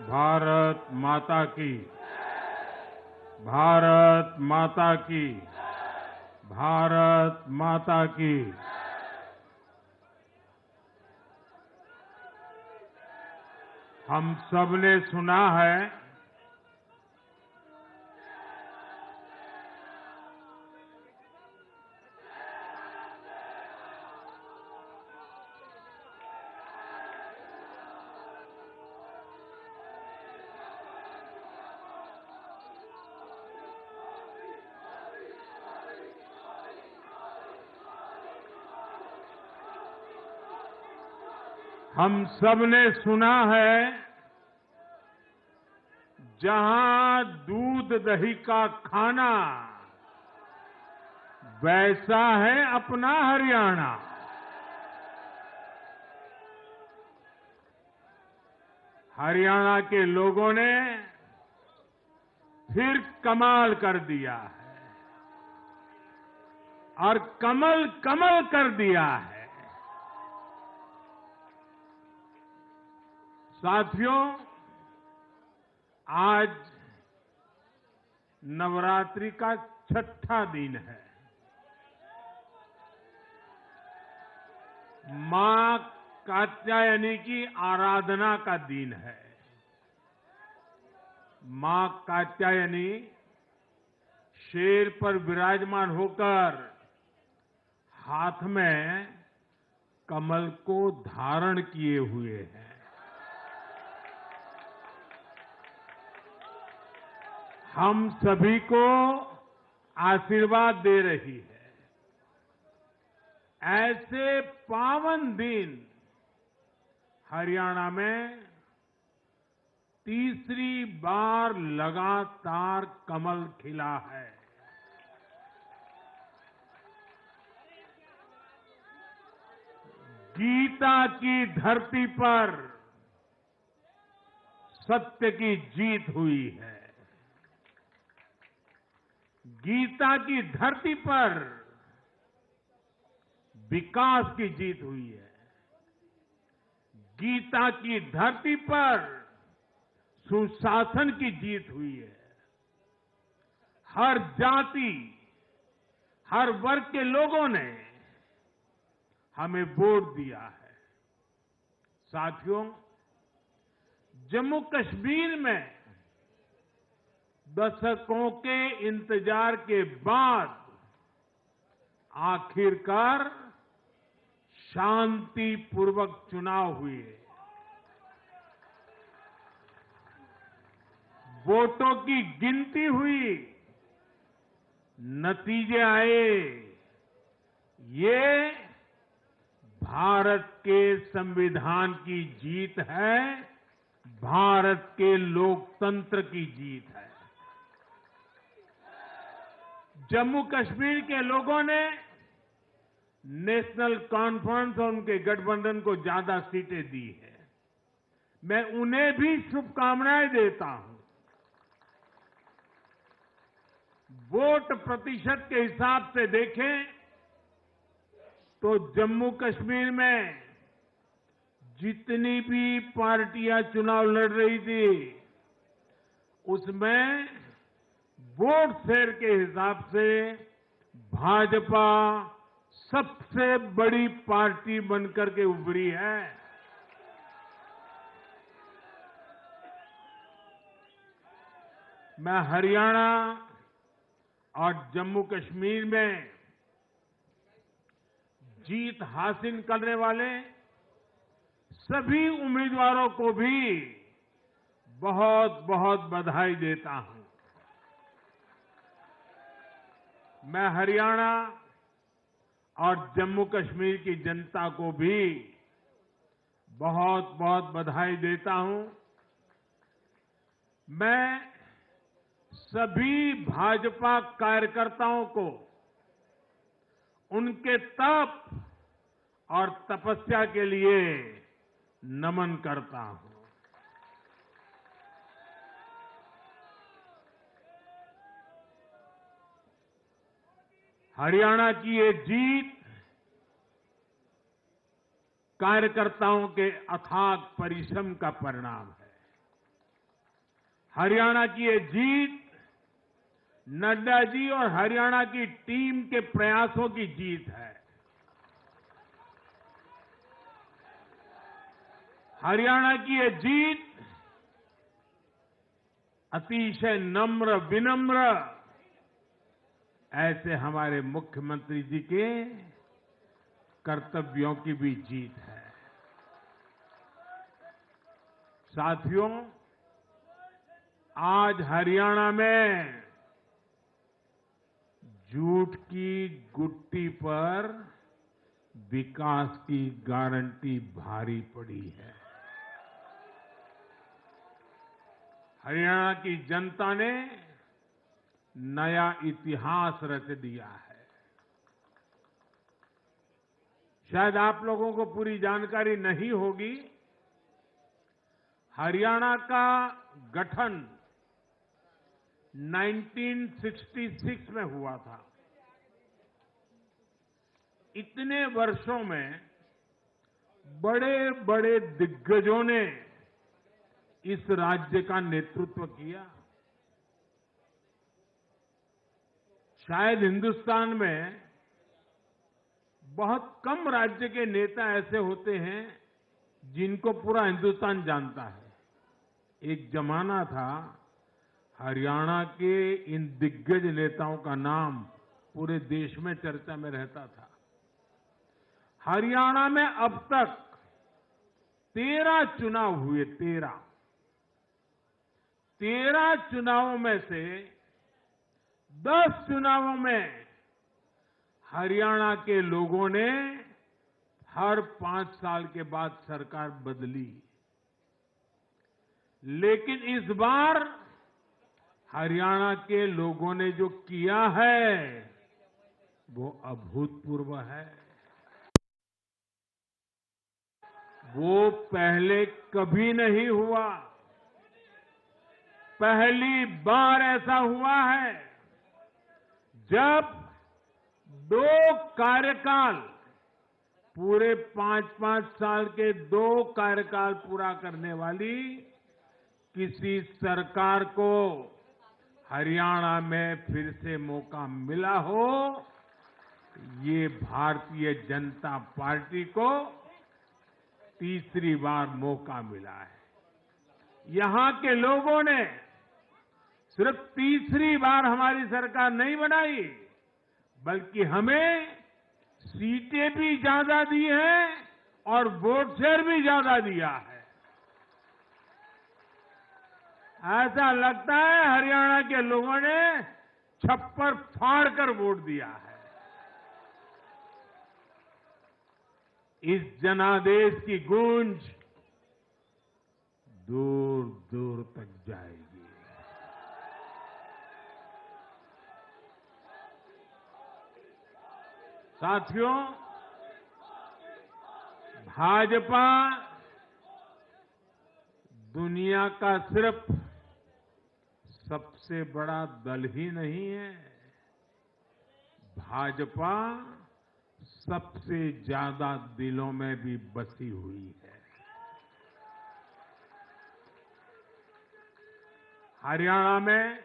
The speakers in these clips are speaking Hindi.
भारत माता की, भारत माता की, भारत माता की। हम सब ने सुना है जहां दूध दही का खाना, वैसा है अपना हरियाणा। हरियाणा के लोगों ने फिर कमाल कर दिया है और कमल कमल कर दिया है। साथियों, आज नवरात्रि का छठा दिन है। मां कात्यायनी की आराधना का दिन है। मां कात्यायनी शेर पर विराजमान होकर हाथ में कमल को धारण किए हुए हैं। हम सभी को आशीर्वाद दे रही है। ऐसे पावन दिन हरियाणा में तीसरी बार लगातार कमल खिला है। गीता की धरती पर सत्य की जीत हुई है। गीता की धरती पर विकास की जीत हुई है। गीता की धरती पर सुशासन की जीत हुई है। हर जाति, हर वर्ग के लोगों ने हमें वोट दिया है। साथियों, जम्मू कश्मीर में दशकों के इंतजार के बाद आखिरकार शांतिपूर्वक चुनाव हुए। वोटों की गिनती हुई, नतीजे आए। ये भारत के संविधान की जीत है, भारत के लोकतंत्र की जीत है। जम्मू कश्मीर के लोगों ने नेशनल कॉन्फ्रेंस और उनके गठबंधन को ज्यादा सीटें दी है। मैं उन्हें भी शुभकामनाएं देता हूं। वोट प्रतिशत के हिसाब से देखें तो जम्मू कश्मीर में जितनी भी पार्टियां चुनाव लड़ रही थी, उसमें वोट शेयर के हिसाब से भाजपा सबसे बड़ी पार्टी बनकर के उभरी है। मैं हरियाणा और जम्मू कश्मीर में जीत हासिल करने वाले सभी उम्मीदवारों को भी बहुत बहुत बधाई देता हूं। मैं हरियाणा और जम्मू कश्मीर की जनता को भी बहुत बहुत बधाई देता हूं। मैं सभी भाजपा कार्यकर्ताओं को उनके तप और तपस्या के लिए नमन करता हूं। हरियाणा की ये जीत कार्यकर्ताओं के अथाग परिश्रम का परिणाम है। हरियाणा की ये जीत नड्डा जी और हरियाणा की टीम के प्रयासों की जीत है। हरियाणा की ये जीत अतिशय नम्र विनम्र ऐसे हमारे मुख्यमंत्री जी के कर्तव्यों की भी जीत है। साथियों, आज हरियाणा में झूठ की गुट्टी पर विकास की गारंटी भारी पड़ी है। हरियाणा की जनता ने नया इतिहास रच दिया है। शायद आप लोगों को पूरी जानकारी नहीं होगी, हरियाणा का गठन 1966 में हुआ था। इतने वर्षों में बड़े बड़े दिग्गजों ने इस राज्य का नेतृत्व किया। शायद हिंदुस्तान में बहुत कम राज्य के नेता ऐसे होते हैं जिनको पूरा हिंदुस्तान जानता है। एक जमाना था हरियाणा के इन दिग्गज नेताओं का नाम पूरे देश में चर्चा में रहता था। हरियाणा में अब तक 13 चुनाव हुए। 13 चुनावों में से 10 चुनावों में हरियाणा के लोगों ने हर 5 साल के बाद सरकार बदली, लेकिन इस बार हरियाणा के लोगों ने जो किया है वो अभूतपूर्व है। वो पहले कभी नहीं हुआ। पहली बार ऐसा हुआ है जब 2 कार्यकाल, पूरे 5-5 साल के 2 कार्यकाल पूरा करने वाली किसी सरकार को हरियाणा में फिर से मौका मिला हो। ये भारतीय जनता पार्टी को तीसरी बार मौका मिला है। यहां के लोगों ने सिर्फ तीसरी बार हमारी सरकार नहीं बनाई, बल्कि हमें सीटें भी ज्यादा दी हैं और वोट शेयर भी ज्यादा दिया है। ऐसा लगता है हरियाणा के लोगों ने छप्पर फाड़ कर वोट दिया है। इस जनादेश की गूंज दूर दूर तक जाएगी। साथियों, भाजपा दुनिया का सिर्फ सबसे बड़ा दल ही नहीं है, भाजपा सबसे ज्यादा दिलों में भी बसी हुई है। हरियाणा में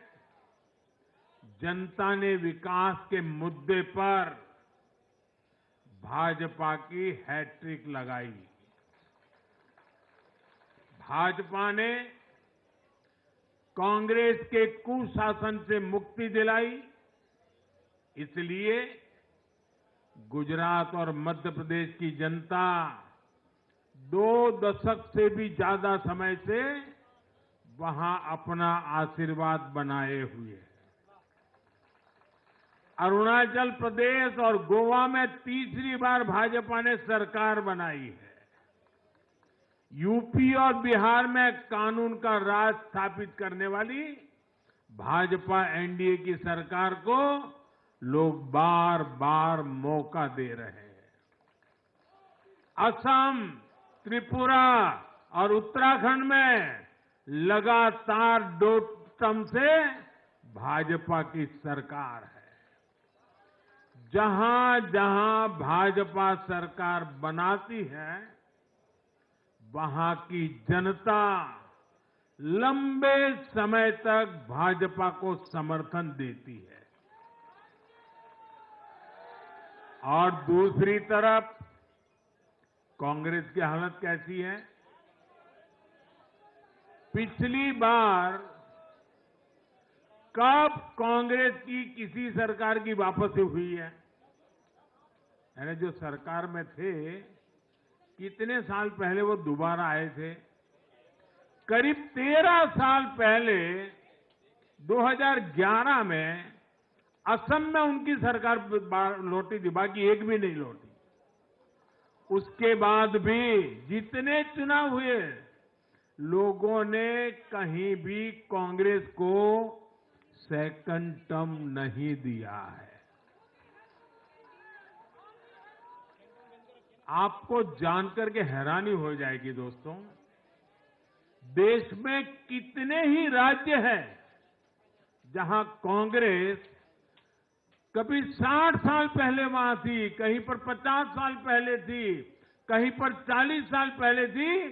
जनता ने विकास के मुद्दे पर भाजपा की हैट्रिक लगाई। भाजपा ने कांग्रेस के कुशासन से मुक्ति दिलाई, इसलिए गुजरात और मध्य प्रदेश की जनता 2 दशक से भी ज्यादा समय से वहां अपना आशीर्वाद बनाए हुए है। अरुणाचल प्रदेश और गोवा में तीसरी बार भाजपा ने सरकार बनाई है। यूपी और बिहार में कानून का राज स्थापित करने वाली भाजपा एनडीए की सरकार को लोग बार बार मौका दे रहे हैं। असम, त्रिपुरा और उत्तराखंड में लगातार 2 टर्म से भाजपा की सरकार है। जहां जहां भाजपा सरकार बनाती है, वहां की जनता लंबे समय तक भाजपा को समर्थन देती है और दूसरी तरफ कांग्रेस की हालत कैसी है? पिछली बार कब कांग्रेस की किसी सरकार की वापसी हुई है? यानी जो सरकार में थे, कितने साल पहले वो दोबारा आए थे? करीब 13 साल पहले 2011 में असम में उनकी सरकार लौटी थी, बाकी एक भी नहीं लौटी। उसके बाद भी जितने चुनाव हुए, लोगों ने कहीं भी कांग्रेस को सेकंड टर्म नहीं दिया है। आपको जानकर के हैरानी हो जाएगी दोस्तों, देश में कितने ही राज्य हैं जहां कांग्रेस कभी 60 साल पहले वहां थी, कहीं पर 50 साल पहले थी, कहीं पर 40 साल पहले थी,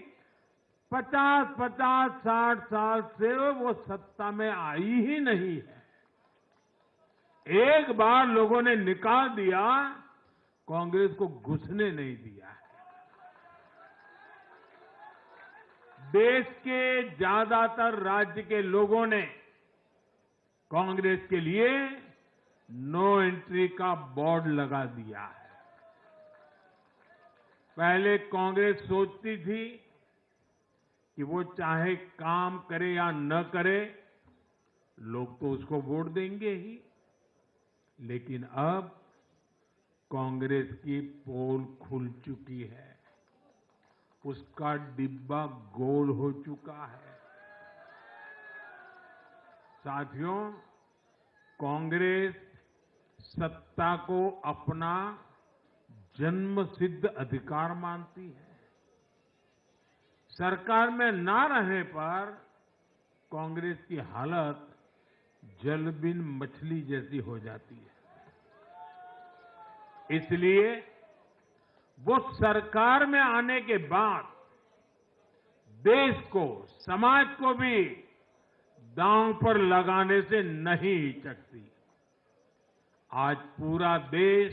50-60 साल से वो सत्ता में आई ही नहीं है। एक बार लोगों ने निकाल दिया, कांग्रेस को घुसने नहीं दिया है। देश के ज्यादातर राज्य के लोगों ने कांग्रेस के लिए नो एंट्री का बोर्ड लगा दिया है। पहले कांग्रेस सोचती थी कि वो चाहे काम करे या न करे, लोग तो उसको वोट देंगे ही। लेकिन अब कांग्रेस की पोल खुल चुकी है, उसका डिब्बा गोल हो चुका है। साथियों, कांग्रेस सत्ता को अपना जन्मसिद्ध अधिकार मानती है। सरकार में ना रहने पर कांग्रेस की हालत जल बिन मछली जैसी हो जाती है। इसलिए वो सरकार में आने के बाद देश को, समाज को भी दांव पर लगाने से नहीं हिचकती। आज पूरा देश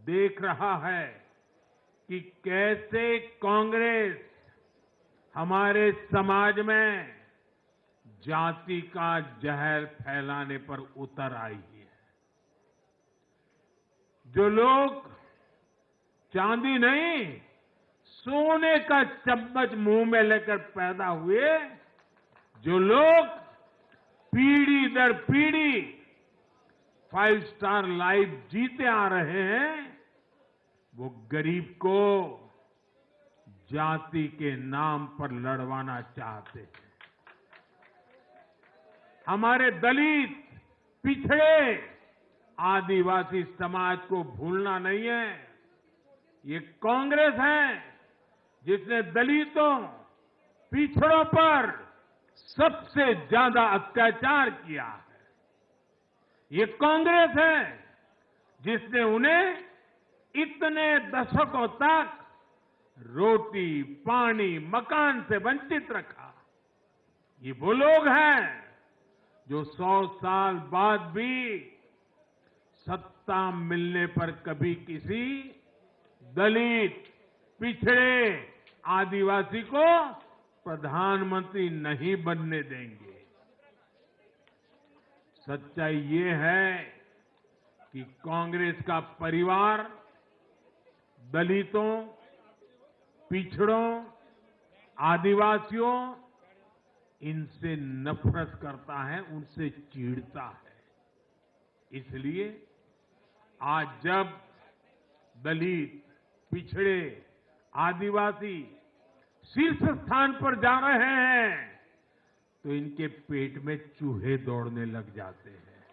देख रहा है कि कैसे कांग्रेस हमारे समाज में जाति का जहर फैलाने पर उतर आई है। जो लोग चांदी नहीं, सोने का चम्मच मुंह में लेकर पैदा हुए, जो लोग पीढ़ी दर पीढ़ी 5 स्टार लाइफ जीते आ रहे हैं, वो गरीब को जाति के नाम पर लड़वाना चाहते हैं। हमारे दलित, पिछड़े, आदिवासी समाज को भूलना नहीं है। ये कांग्रेस है जिसने दलितों, पिछड़ों पर सबसे ज्यादा अत्याचार किया है। ये कांग्रेस है जिसने उन्हें इतने दशकों तक रोटी, पानी, मकान से वंचित रखा। ये वो लोग हैं जो 100 साल बाद भी सत्ता मिलने पर कभी किसी दलित, पिछड़े, आदिवासी को प्रधानमंत्री नहीं बनने देंगे। सच्चाई ये है कि कांग्रेस का परिवार दलितों, पिछड़ों, आदिवासियों, इनसे नफरत करता है, उनसे चिढ़ता है। इसलिए आज जब दलित, पिछड़े, आदिवासी शीर्ष स्थान पर जा रहे हैं, तो इनके पेट में चूहे दौड़ने लग जाते हैं।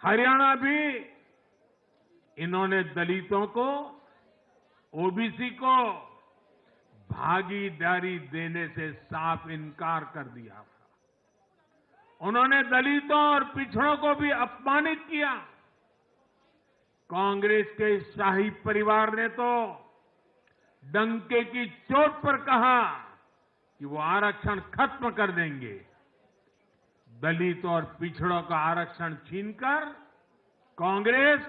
हरियाणा भी इन्होंने दलितों को, ओबीसी को भागीदारी देने से साफ इनकार कर दिया था। उन्होंने दलितों और पिछड़ों को भी अपमानित किया। कांग्रेस के शाही परिवार ने तो डंके की चोट पर कहा कि वो आरक्षण खत्म कर देंगे। दलित और पिछड़ों का आरक्षण छीनकर कांग्रेस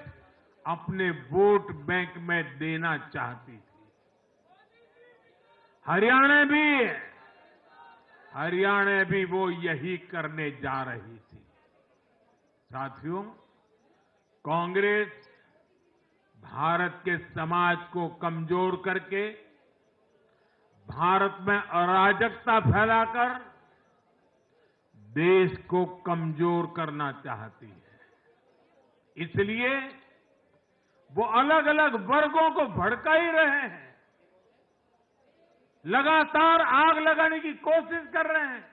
अपने वोट बैंक में देना चाहती थी। हरियाणा भी वो यही करने जा रही थी। साथियों, कांग्रेस भारत के समाज को कमजोर करके, भारत में अराजकता फैलाकर देश को कमजोर करना चाहती है। इसलिए वो अलग अलग वर्गों को भड़का ही रहे हैं, लगातार आग लगाने की कोशिश कर रहे हैं।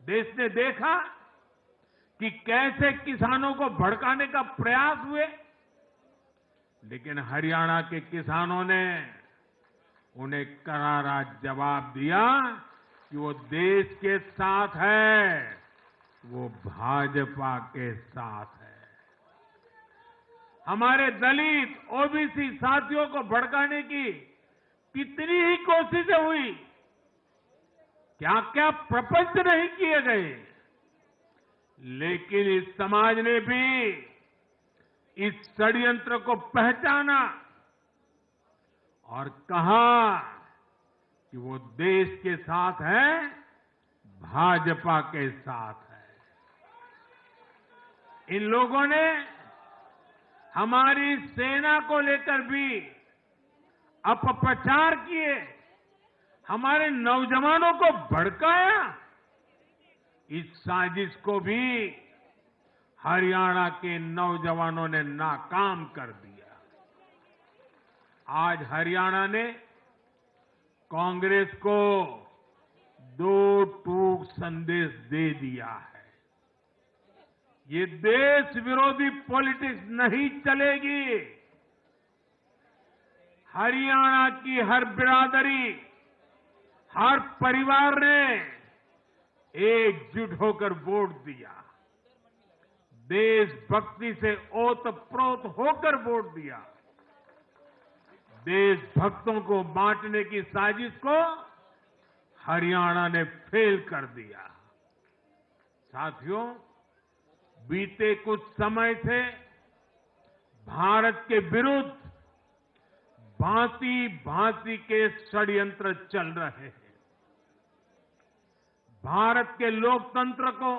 देश ने देखा कि कैसे किसानों को भड़काने का प्रयास हुए, लेकिन हरियाणा के किसानों ने उन्हें करारा जवाब दिया कि वो देश के साथ है, वो भाजपा के साथ है। हमारे दलित, ओबीसी साथियों को भड़काने की कितनी ही कोशिशें हुई, क्या क्या प्रपंच नहीं किए गए, लेकिन इस समाज ने भी इस षड्यंत्र को पहचाना और कहा कि वो देश के साथ है, भाजपा के साथ है। इन लोगों ने हमारी सेना को लेकर भी अपप्रचार किए, हमारे नौजवानों को भड़काया। इस साजिश को भी हरियाणा के नौजवानों ने नाकाम कर दिया। आज हरियाणा ने कांग्रेस को दो टूक संदेश दे दिया है। ये देश विरोधी पॉलिटिक्स नहीं चलेगी। हरियाणा की हर बिरादरी, हर परिवार ने एकजुट होकर वोट दिया, देशभक्ति से ओतप्रोत होकर वोट दिया। देशभक्तों को बांटने की साजिश को हरियाणा ने फेल कर दिया। साथियों, बीते कुछ समय से भारत के विरुद्ध भांति भांति के षड्यंत्र चल रहे हैं। भारत के लोकतंत्र को,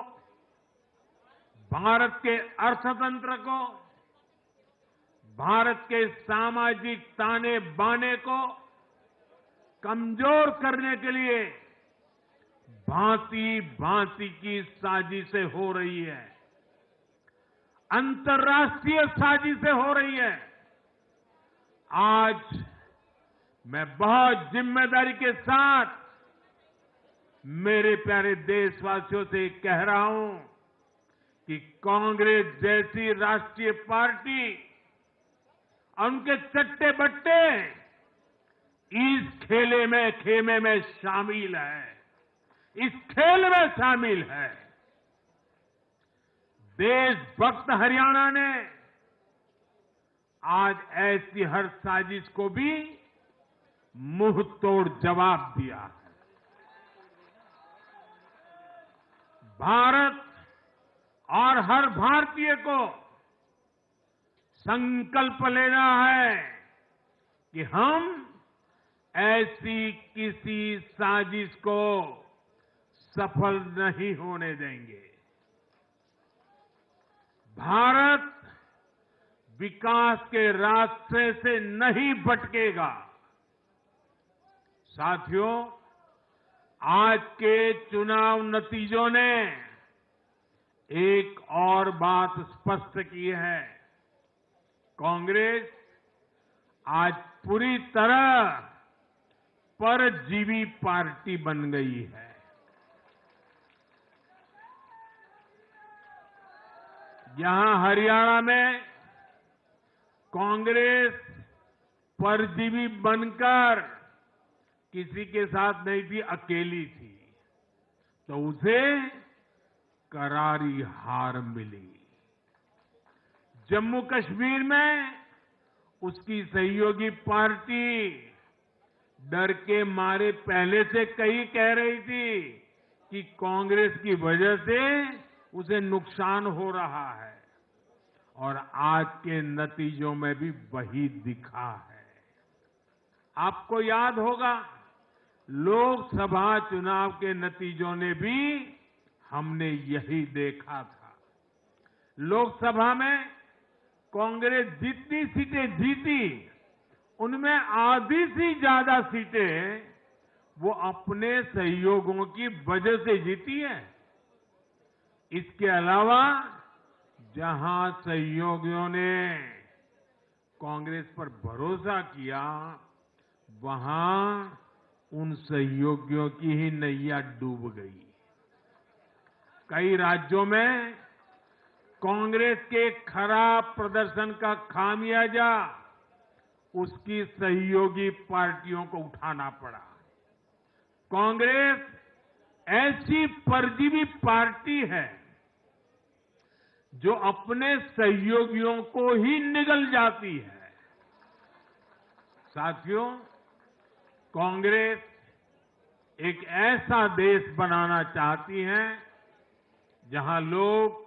भारत के अर्थतंत्र को, भारत के सामाजिक ताने बाने को कमजोर करने के लिए भांति भांति की साजिशें हो रही है, अंतर्राष्ट्रीय साजिशें हो रही है। आज मैं बहुत जिम्मेदारी के साथ मेरे प्यारे देशवासियों से कह रहा हूं कि कांग्रेस जैसी राष्ट्रीय पार्टी और उनके चट्टे बट्टे इस खेमे में शामिल है, इस खेल में शामिल है। देशभक्त हरियाणा ने आज ऐसी हर साजिश को भी मुंह तोड़ जवाब दिया है। भारत और हर भारतीय को संकल्प लेना है कि हम ऐसी किसी साजिश को सफल नहीं होने देंगे। भारत विकास के रास्ते से नहीं भटकेगा। साथियों, आज के चुनाव नतीजों ने एक और बात स्पष्ट की है। कांग्रेस आज पूरी तरह परजीवी पार्टी बन गई है। यहां हरियाणा में कांग्रेस परजीवी बनकर किसी के साथ नहीं थी, अकेली थी, तो उसे करारी हार मिली। जम्मू कश्मीर में उसकी सहयोगी पार्टी डर के मारे पहले से कई कह रही थी कि कांग्रेस की वजह से उसे नुकसान हो रहा है और आज के नतीजों में भी वही दिखा है। आपको याद होगा लोकसभा चुनाव के नतीजों ने भी हमने यही देखा था। लोकसभा में कांग्रेस जितनी सीटें जीती उनमें आधी से ज्यादा सीटें वो अपने सहयोगियों की वजह से जीती है। इसके अलावा जहां सहयोगियों ने कांग्रेस पर भरोसा किया वहां उन सहयोगियों की ही नैया डूब गई। कई राज्यों में कांग्रेस के खराब प्रदर्शन का खामियाजा उसकी सहयोगी पार्टियों को उठाना पड़ा। कांग्रेस ऐसी परजीवी पार्टी है जो अपने सहयोगियों को ही निगल जाती है। साथियों, कांग्रेस एक ऐसा देश बनाना चाहती है जहां लोग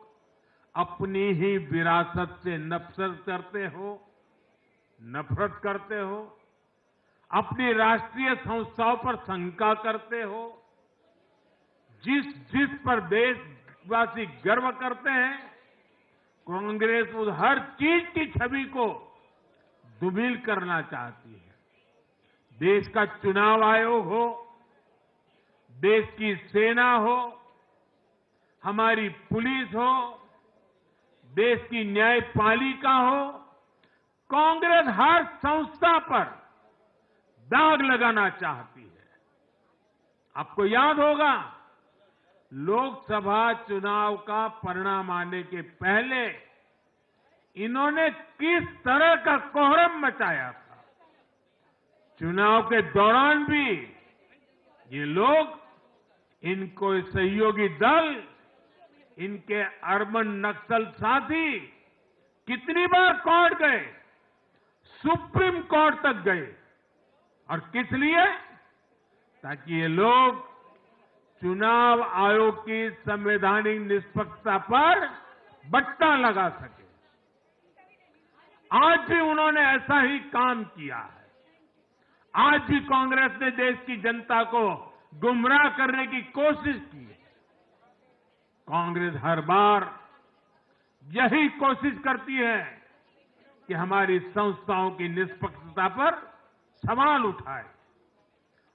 अपनी ही विरासत से नफरत करते हो, अपनी राष्ट्रीय संस्थाओं पर शंका करते हो, जिस पर देशवासी गर्व करते हैं, कांग्रेस उस हर चीज की छवि को धूमिल करना चाहती है। देश का चुनाव आयोग हो, देश की सेना हो, हमारी पुलिस हो, देश की न्यायपालिका हो, कांग्रेस हर संस्था पर दाग लगाना चाहती है। आपको याद होगा लोकसभा चुनाव का परिणाम आने के पहले इन्होंने किस तरह का कोहराम मचाया था। चुनाव के दौरान भी ये लोग, इनको सहयोगी दल, इनके अर्बन नक्सल साथी कितनी बार कोर्ट गए, सुप्रीम कोर्ट तक गए। और किस लिए? ताकि ये लोग चुनाव आयोग की संवैधानिक निष्पक्षता पर बट्टा लगा सके। आज भी उन्होंने ऐसा ही काम किया है। आज भी कांग्रेस ने देश की जनता को गुमराह करने की कोशिश की है। कांग्रेस हर बार यही कोशिश करती है कि हमारी संस्थाओं की निष्पक्षता पर सवाल उठाए,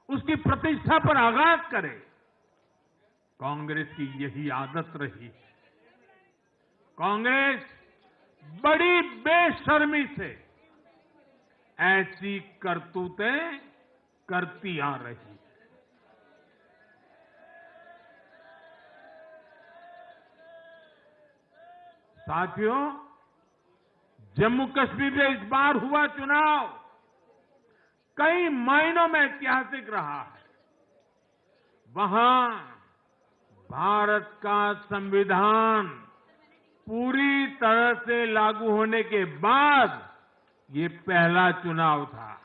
उसकी प्रतिष्ठा पर आघात करे। कांग्रेस की यही आदत रही है। कांग्रेस बड़ी बेशर्मी से ऐसी करतूतें करती आ रही है। साथियों, जम्मू कश्मीर में इस बार हुआ चुनाव कई मायनों में ऐतिहासिक रहा है। वहां भारत का संविधान पूरी तरह से लागू होने के बाद ये पहला चुनाव था।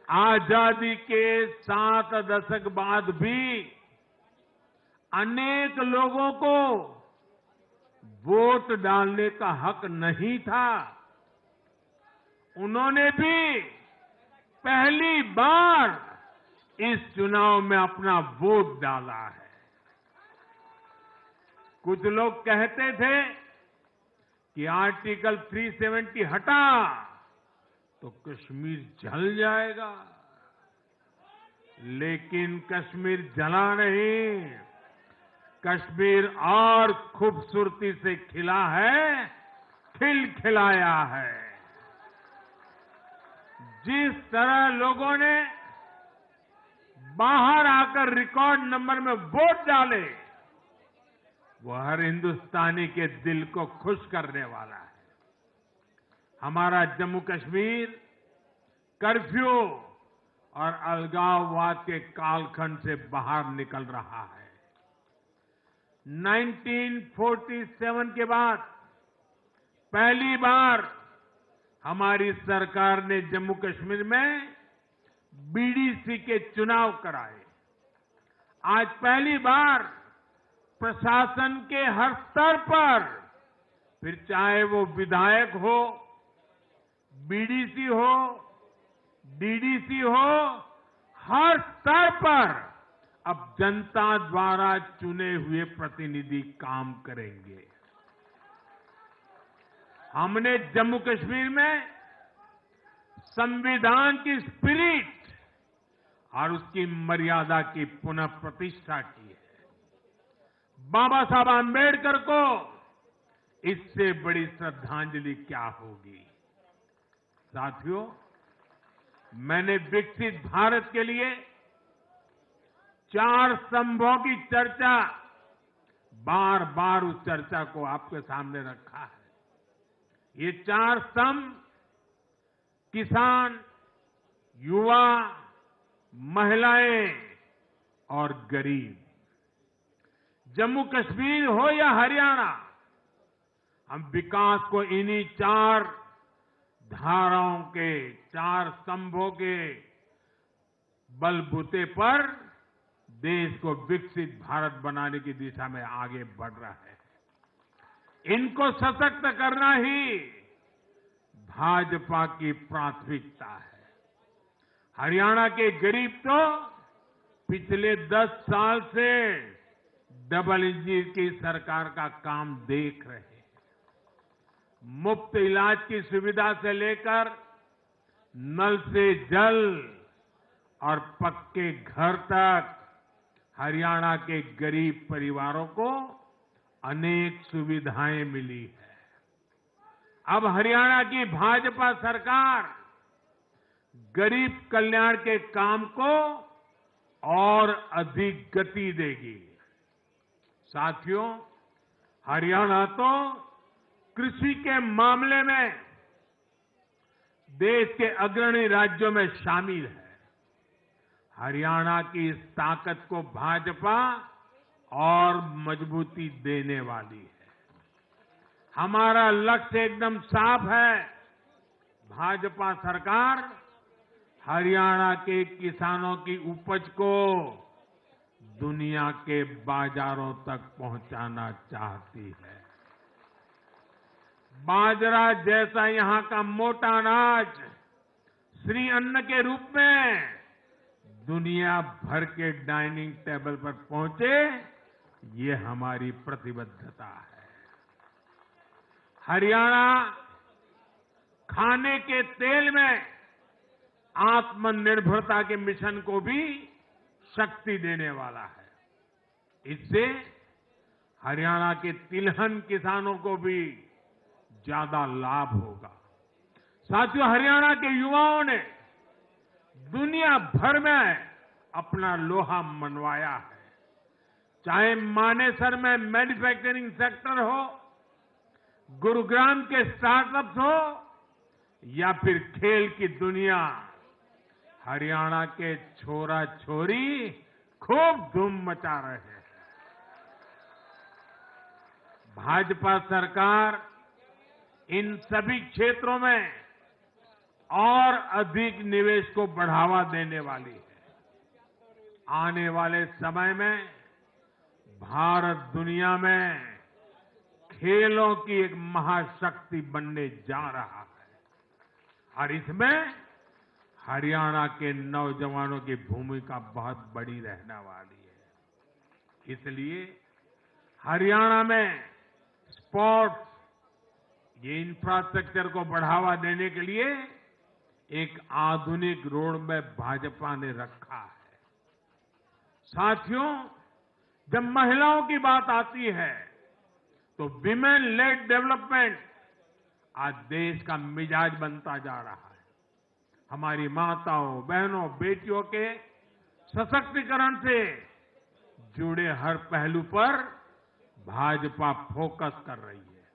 आजादी के 7 दशक बाद भी अनेक लोगों को वोट डालने का हक नहीं था। उन्होंने भी पहली बार इस चुनाव में अपना वोट डाला है। कुछ लोग कहते थे कि आर्टिकल 370 हटा तो कश्मीर जल जाएगा, लेकिन कश्मीर जला नहीं, कश्मीर और खूबसूरती से खिला है, खिलाया है। जिस तरह लोगों ने बाहर आकर रिकॉर्ड नंबर में वोट डाले, वो हर हिंदुस्तानी के दिल को खुश करने वाला है। हमारा जम्मू कश्मीर कर्फ्यू और अलगाववाद के कालखंड से बाहर निकल रहा है। 1947 के बाद पहली बार हमारी सरकार ने जम्मू कश्मीर में बीडीसी के चुनाव कराए। आज पहली बार प्रशासन के हर स्तर पर, फिर चाहे वो विधायक हो, बीडीसी हो, डीडीसी हो, हर स्तर पर अब जनता द्वारा चुने हुए प्रतिनिधि काम करेंगे। हमने जम्मू कश्मीर में संविधान की स्पिरिट और उसकी मर्यादा की पुनः प्रतिष्ठा की है। बाबा साहब आम्बेडकर को इससे बड़ी श्रद्धांजलि क्या होगी। साथियों, मैंने विकसित भारत के लिए 4 स्तंभों की चर्चा, बार बार उस चर्चा को आपके सामने रखा है। ये 4 स्तंभ किसान, युवा, महिलाएं और गरीब, जम्मू कश्मीर हो या हरियाणा, हम विकास को इन्हीं 4 धाराओं के, 4 स्तंभों के बलबूते पर देश को विकसित भारत बनाने की दिशा में आगे बढ़ रहा है। इनको सशक्त करना ही भाजपा की प्राथमिकता है। हरियाणा के गरीब तो पिछले 10 साल से डबल इंजन की सरकार का काम देख रहे हैं। मुफ्त इलाज की सुविधा से लेकर नल से जल और पक्के घर तक हरियाणा के गरीब परिवारों को अनेक सुविधाएं मिली है। अब हरियाणा की भाजपा सरकार गरीब कल्याण के काम को और अधिक गति देगी। साथियों, हरियाणा तो कृषि के मामले में देश के अग्रणी राज्यों में शामिल है। हरियाणा की इस ताकत को भाजपा और मजबूती देने वाली है। हमारा लक्ष्य एकदम साफ है। भाजपा सरकार हरियाणा के किसानों की उपज को दुनिया के बाजारों तक पहुंचाना चाहती है। बाजरा जैसा यहां का मोटा अनाज श्री अन्न के रूप में दुनिया भर के डाइनिंग टेबल पर पहुंचे, ये हमारी प्रतिबद्धता है। हरियाणा खाने के तेल में आत्मनिर्भरता के मिशन को भी शक्ति देने वाला है। इससे हरियाणा के तिलहन किसानों को भी ज्यादा लाभ होगा। साथियों, हरियाणा के युवाओं ने दुनिया भर में अपना लोहा मनवाया है। चाहे मानेसर में मैन्युफैक्चरिंग सेक्टर हो, गुरुग्राम के स्टार्टअप्स हो या फिर खेल की दुनिया, हरियाणा के छोरा छोरी खूब धूम मचा रहे हैं। भाजपा सरकार इन सभी क्षेत्रों में और अधिक निवेश को बढ़ावा देने वाली है। आने वाले समय में भारत दुनिया में खेलों की एक महाशक्ति बनने जा रहा है और इसमें हरियाणा के नौजवानों की भूमिका बहुत बड़ी रहने वाली है। इसलिए हरियाणा में स्पोर्ट्स, ये इंफ्रास्ट्रक्चर को बढ़ावा देने के लिए एक आधुनिक रोड मैप भाजपा ने रखा है। साथियों, जब महिलाओं की बात आती है तो विमेन लेड डेवलपमेंट आज देश का मिजाज बनता जा रहा है। हमारी माताओं, बहनों, बेटियों के सशक्तिकरण से जुड़े हर पहलू पर भाजपा फोकस कर रही है।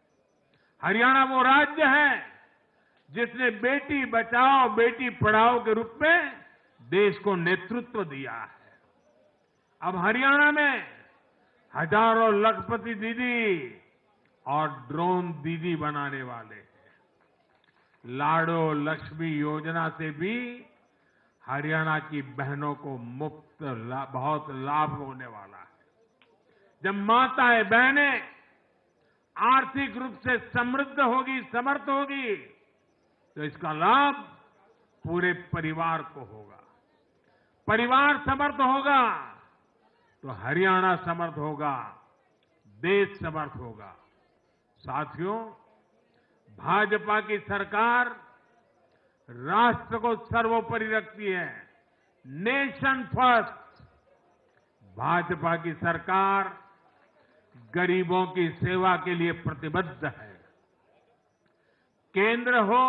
हरियाणा वो राज्य है जिसने बेटी बचाओ बेटी पढ़ाओ के रूप में देश को नेतृत्व दिया है। अब हरियाणा में हजारों लखपति दीदी और ड्रोन दीदी बनाने वाले हैं। लाडो लक्ष्मी योजना से भी हरियाणा की बहनों को बहुत लाभ होने वाला है। जब माताएं बहनें आर्थिक रूप से समृद्ध होगी, समर्थ होगी, तो इसका लाभ पूरे परिवार को होगा। परिवार समर्थ होगा तो हरियाणा समर्थ होगा, देश समर्थ होगा। साथियों, भाजपा की सरकार राष्ट्र को सर्वोपरि रखती है। Nation first. भाजपा की सरकार गरीबों की सेवा के लिए प्रतिबद्ध है। केंद्र हो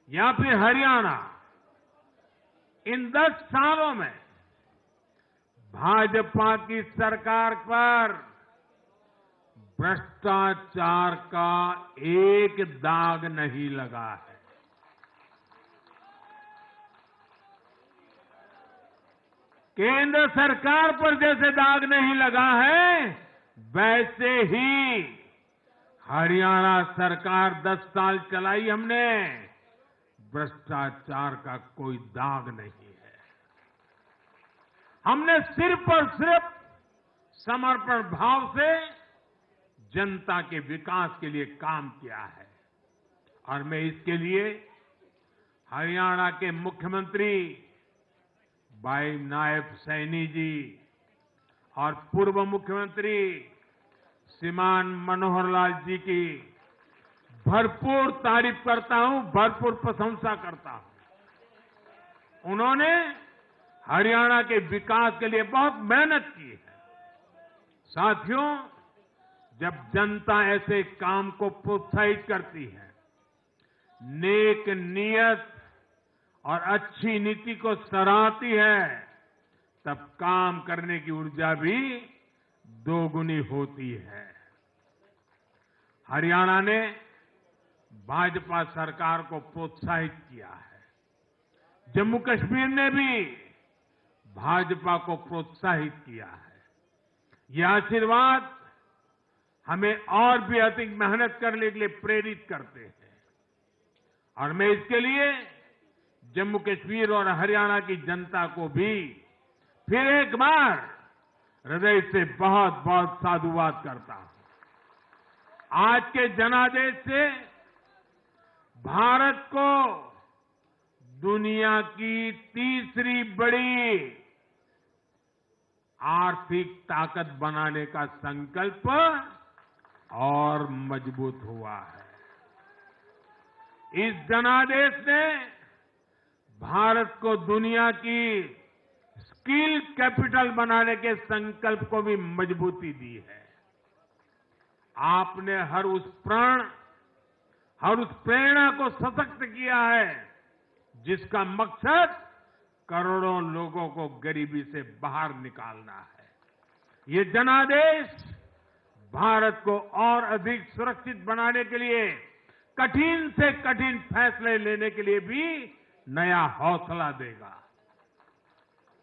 या फिर हरियाणा, इन 10 सालों में भाजपा की सरकार पर भ्रष्टाचार का एक दाग नहीं लगा है। केंद्र सरकार पर जैसे दाग नहीं लगा है, वैसे ही हरियाणा सरकार 10 साल चलाई हमने, भ्रष्टाचार का कोई दाग नहीं है। हमने सिर्फ और सिर्फ समर्पण भाव से जनता के विकास के लिए काम किया है। और मैं इसके लिए हरियाणा के मुख्यमंत्री भाई नायब सैनी जी और पूर्व मुख्यमंत्री श्रीमान मनोहर लाल जी की भरपूर तारीफ करता हूं, भरपूर प्रशंसा करता हूं। उन्होंने हरियाणा के विकास के लिए बहुत मेहनत की है। साथियों, जब जनता ऐसे काम को प्रोत्साहित करती है, नेक नियत और अच्छी नीति को सराहती है, तब काम करने की ऊर्जा भी दोगुनी होती है। हरियाणा ने भाजपा सरकार को प्रोत्साहित किया है। जम्मू कश्मीर ने भी भाजपा को प्रोत्साहित किया है। यह आशीर्वाद हमें और भी अधिक मेहनत करने के लिए प्रेरित करते हैं। और मैं इसके लिए जम्मू कश्मीर और हरियाणा की जनता को भी फिर एक बार हृदय से बहुत बहुत साधुवाद करता हूं। आज के जनादेश से भारत को दुनिया की तीसरी बड़ी आर्थिक ताकत बनाने का संकल्प और मजबूत हुआ है। इस जनादेश ने भारत को दुनिया की स्किल कैपिटल बनाने के संकल्प को भी मजबूती दी है। आपने हर उस प्रेरणा को सशक्त किया है जिसका मकसद करोड़ों लोगों को गरीबी से बाहर निकालना है। ये जनादेश भारत को और अधिक सुरक्षित बनाने के लिए कठिन से कठिन फैसले लेने के लिए भी नया हौसला देगा।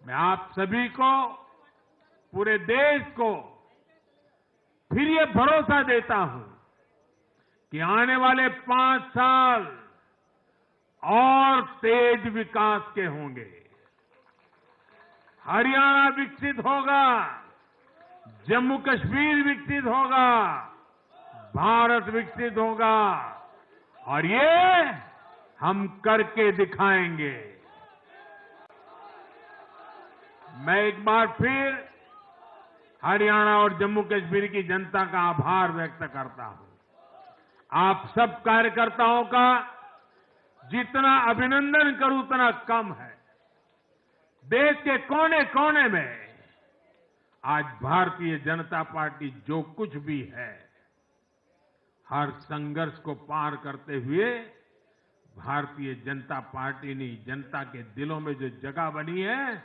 मैं आप सभी को, पूरे देश को फिर ये भरोसा देता हूं कि आने वाले 5 साल और तेज विकास के होंगे। हरियाणा विकसित होगा, जम्मू कश्मीर विकसित होगा, भारत विकसित होगा और ये हम करके दिखाएंगे। मैं एक बार फिर हरियाणा और जम्मू कश्मीर की जनता का आभार व्यक्त करता हूं। आप सब कार्यकर्ताओं का जितना अभिनंदन करूं उतना कम है। देश के कोने कोने में आज भारतीय जनता पार्टी जो कुछ भी है, हर संघर्ष को पार करते हुए भारतीय जनता पार्टी ने जनता के दिलों में जो जगह बनी है,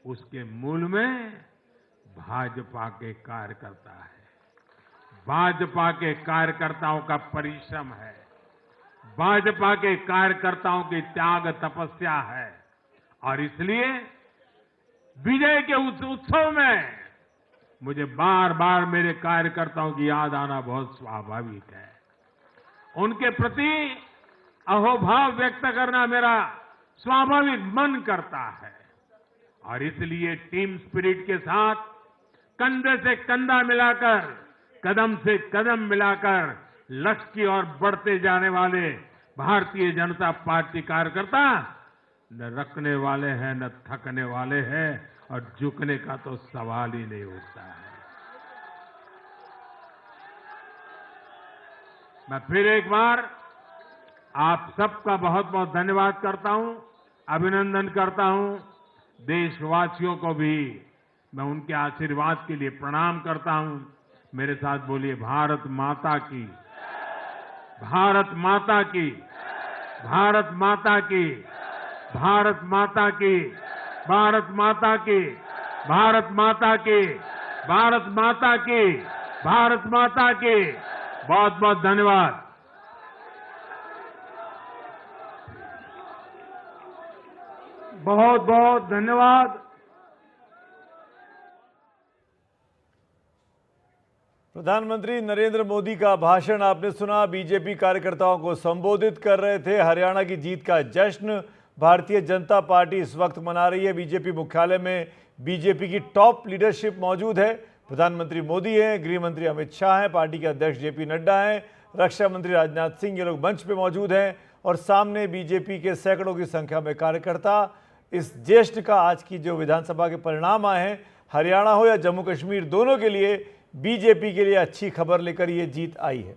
उसके मूल में भाजपा के कार्यकर्ता है। भाजपा के कार्यकर्ताओं का परिश्रम है, भाजपा के कार्यकर्ताओं की त्याग तपस्या है। और इसलिए विजय के उस उत्सव में मुझे बार बार मेरे कार्यकर्ताओं की याद आना बहुत स्वाभाविक है। उनके प्रति अहोभाव व्यक्त करना मेरा स्वाभाविक मन करता है और इसलिए टीम स्पिरिट के साथ कंधे से कंधा मिलाकर, कदम से कदम मिलाकर लक्ष्य की ओर बढ़ते जाने वाले भारतीय जनता पार्टी कार्यकर्ता न रखने वाले हैं न थकने वाले हैं और झुकने का तो सवाल ही नहीं उठता है। मैं फिर एक बार आप सबका बहुत बहुत धन्यवाद करता हूं, अभिनंदन करता हूं। देशवासियों को भी मैं उनके आशीर्वाद के लिए प्रणाम करता हूं। मेरे साथ बोलिए, भारत माता की, भारत माता की, भारत माता की, भारत माता की, भारत माता की, भारत माता की, भारत माता की, भारत माता की। बहुत बहुत धन्यवाद। बहुत बहुत धन्यवाद। प्रधानमंत्री नरेंद्र मोदी का भाषण आपने सुना। बीजेपी कार्यकर्ताओं को संबोधित कर रहे थे। हरियाणा की जीत का जश्न भारतीय जनता पार्टी इस वक्त मना रही है। बीजेपी मुख्यालय में बीजेपी की टॉप लीडरशिप मौजूद है। प्रधानमंत्री मोदी हैं, गृह मंत्री अमित शाह हैं, पार्टी के अध्यक्ष जेपी नड्डा हैं, रक्षा मंत्री राजनाथ सिंह, ये लोग मंच पे मौजूद हैं और सामने बीजेपी के सैकड़ों की संख्या में कार्यकर्ता। इस ज्येष्ठ का आज की जो विधानसभा के परिणाम आए हैं, हरियाणा हो या जम्मू कश्मीर, दोनों के लिए बीजेपी के लिए अच्छी खबर लेकर ये जीत आई है।